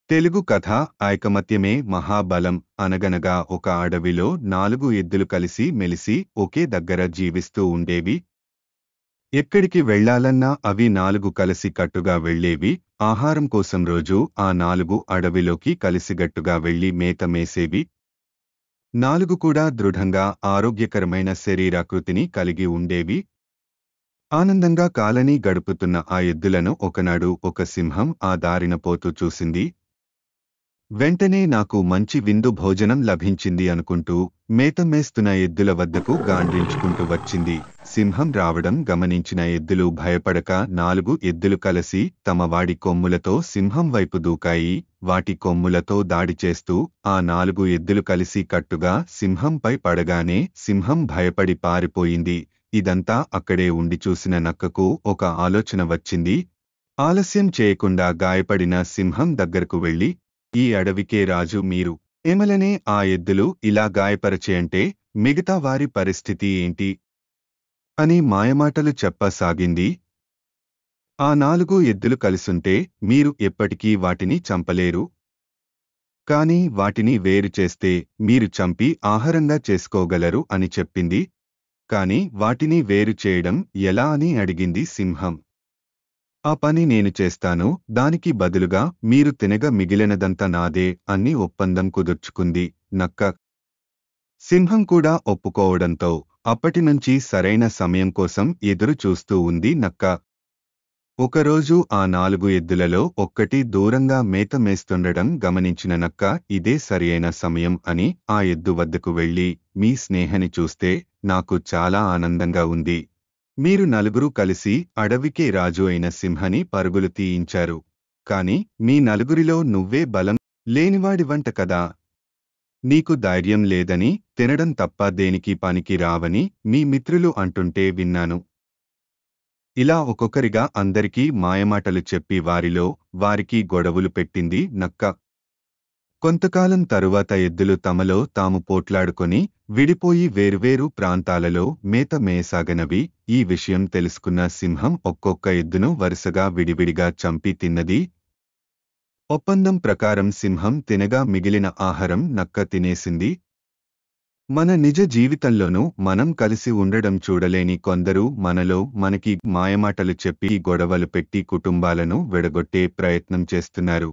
తెలుగు కథ ఐకమత్యమే మహాబలం. అనగనగా ఒక అడవిలో 4 ఎద్దులు కలిసి మెలిసి ఒకే దగ్గర జీవిస్తూ ఉండేవి. ఎక్కడికి వెళ్ళాలన్నా అవి 4 కలిసి కట్టుగా వెళ్ళేవి. ఆహారం కోసం రోజూ ఆ 4 అడవిలోకి కలిసిగట్టుగా వెళ్లి మేత మేసేవి. 4 కూడా దృఢంగా ఆరోగ్యకరమైన శరీరాకృతిని కలిగి ఉండేవి. ఆనందంగా కాలనీ గడుపుతున్న ఆ ఎద్దులను ఒకనాడు ఒక సింహం ఆ దారిన పోతూ చూసింది. వెంటనే నాకు మంచి విందు భోజనం లభించింది అనుకుంటూ మేత మేస్తున్న ఎద్దుల వద్దకు గాండ్రించుకుంటూ వచ్చింది. సింహం రావడం గమనించిన ఎద్దులు భయపడక 4 ఎద్దులు కలిసి తమ వాడి కొమ్ములతో సింహం వైపు దూకాయి. వాటి కొమ్ములతో దాడి చేస్తూ ఆ 4 ఎద్దులు కలిసి కట్టుగా సింహంపై పడగానే సింహం భయపడి పారిపోయింది. ఇదంతా అక్కడే ఉండి చూసిన నక్కకు ఒక ఆలోచన వచ్చింది. ఆలస్యం చేయకుండా గాయపడిన సింహం దగ్గరకు వెళ్లి, "ఈ అడవికే రాజు మీరు. ఏమలనే ఆ ఎద్దులు ఇలా గాయపరచేయంటే మిగతా వారి పరిస్థితి ఏంటి?" అని మాయమాటలు చెప్పసాగింది. "ఆ 4 ఎద్దులు కలిసుంటే మీరు ఎప్పటికీ వాటిని చంపలేరు. కాని వాటిని వేరు చేస్తే మీరు చంపి ఆహారంగా చేసుకోగలరు" అని చెప్పింది. కాని వాటిని వేరు చేయడం ఎలా అని అడిగింది సింహం. "ఆ పని నేను చేస్తాను. దానికి బదులుగా మీరు తినగ మిగిలినదంతా నాదే" అని ఒప్పందం కుదుర్చుకుంది నక్క. సింహం కూడా ఒప్పుకోవడంతో అప్పటినుంచి సరైన సమయం కోసం ఎదురు చూస్తూ ఉంది నక్క. ఒకరోజు ఆ 4 ఎద్దులలో ఒక్కటి దూరంగా మేత మేస్తుండడం గమనించిన నక్క ఇదే సరియైన సమయం అని ఆ ఎద్దు వద్దకు వెళ్లి, "మీ స్నేహాన్ని చూస్తే నాకు చాలా ఆనందంగా ఉంది. మీరు 4 కలిసి అడవికే రాజు అయిన సింహని పరుగులు తీయించారు. కాని మీ 4 నువ్వే బలం లేనివాడివంట కదా. నీకు ధైర్యం లేదని, తినడం తప్ప దేనికి పనికి రావని మీ మిత్రులు అంటుంటే విన్నాను." ఇలా ఒక్కొక్కరిగా అందరికీ మాయమాటలు చెప్పి వారికి గొడవలు పెట్టింది నక్క. కొంతకాలం తరువాత ఎద్దులు తమలో తాము పోట్లాడుకొని విడిపోయి వేర్వేరు ప్రాంతాలలో మేత మేయసాగనవి. ఈ విషయం తెలుసుకున్న సింహం ఒక్కొక్క ఎద్దును వరుసగా విడివిడిగా చంపి తిన్నది. ఒప్పందం ప్రకారం సింహం తినగా మిగిలిన ఆహారం నక్క తినేసింది. మన నిజ జీవితంలోనూ మనం కలిసి ఉండడం చూడలేని కొందరు మనలో మనకి మాయమాటలు చెప్పి గొడవలు పెట్టి కుటుంబాలను విడగొట్టే ప్రయత్నం చేస్తున్నారు.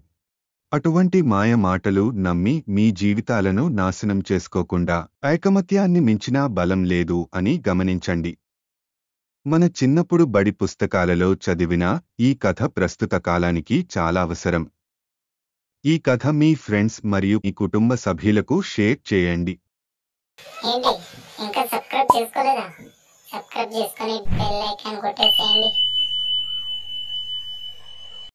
అటువంటి మాయ మాటలు నమ్మి మీ జీవితాలను నాశనం చేసుకోకుండా ఐకమత్యాన్ని మించిన బలం లేదు అని గమనించండి. మన చిన్నప్పుడు బడి పుస్తకాలలో చదివిన ఈ కథ ప్రస్తుత కాలానికి చాలా అవసరం. ఈ కథ మీ ఫ్రెండ్స్ మరియు మీ కుటుంబ సభ్యులకు షేర్ చేయండి. ఏంటి ఇంకా సబ్స్క్రైబ్ చేసుకోలేదా? సబ్స్క్రైబ్ చేసుకొని బెల్ ఐకాన్ కొట్టేసేయండి.